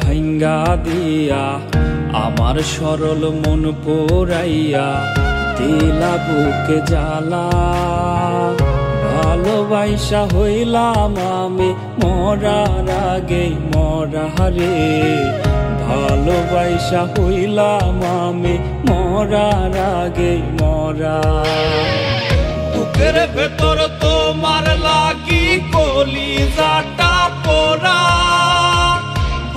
ভাঙ্গা দিয়া আমার সরল মন পোড়াইয়া দিলা বুকে জ্বালা। ভালোবাসা হইলাম আমি মরার আগে মরা রে, ভালোবাসা হইলাম আমি মরার আগে মরা। বুকের ভেতর তোমার লাগি কলিজাটা পোড়া,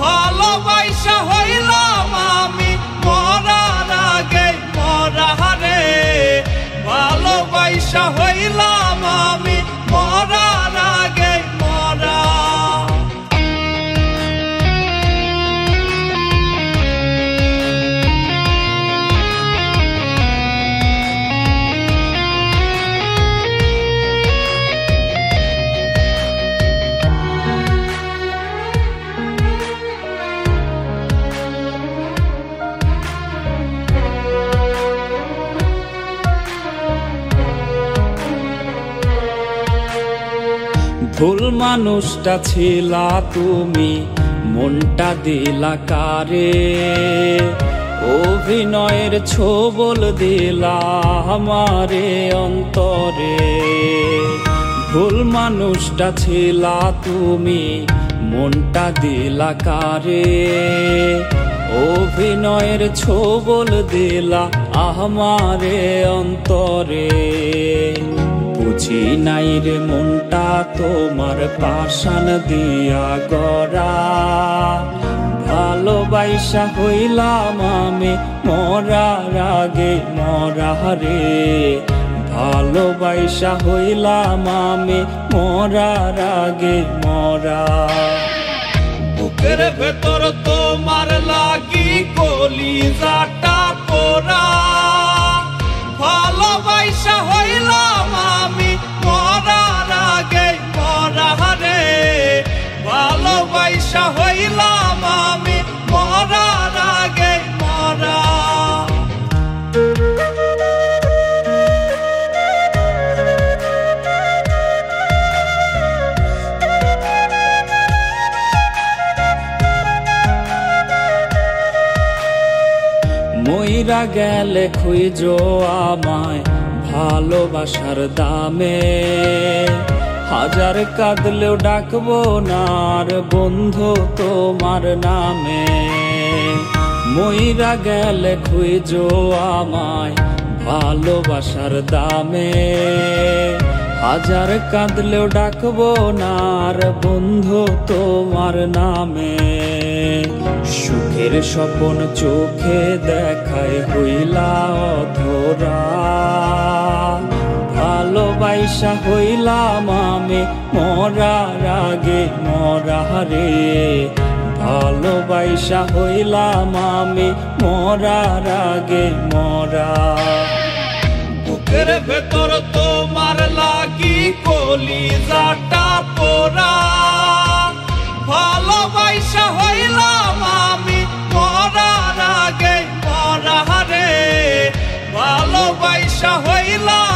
ভালোবাসা হইলাম আমি মরার আগে মরা রে, ভালোবাসা হইলাম আমি মরার আগে মরা। ভুল মানুষটা ছিলা তুমি, মনটা দিলা কারে, অভিনয়ের ছোবল দিলা আমারে অন্তরে। ভুল মানুষটা ছিলা তুমি, মনটা দিলা কারে, অভিনয়ের ছোবল দিলা আমারে অন্তরে। বুঝি নাই রে মনটা তোমার পাষাণ দিয়া গড়া, ভালোবাসা হইলাম আমি মরার আগে মরা রে, ভালোবাসা হইলাম আমি মরার আগে মরা। বুকের ভেতর তোমার লাগি কলিজাটা পোড়া, ভালোবাসা হইলাম আমি মরার আগে মরা রে, ভালোবাসা হইলাম আমি মরার আগে মরা। মইরা গেলে খুঁজো আমায় ভালোবাসার দামে, হাজার কাঁদলেও ডাকবো না আর বন্ধু তোমার নামে। মইরা গেলে খুঁজো আমায় ভালোবাসার দামে, হাজার কাঁদলেও ডাকবো না আর বন্ধু তোমার নামে। সুখের স্বপন চোখে দেখায় হইলা অধরা, ভালোবাসা হইলাম আমি মরার আগে মরা রে, ভালোবাসা হইলাম আমি মরার আগে মরা। বুকের ভেতর তোমার লাগি কলিজাটা পোড়া, ভালোবাসা হইলাম আমি মরার আগে মরা রে, ভালোবাসা হইলাম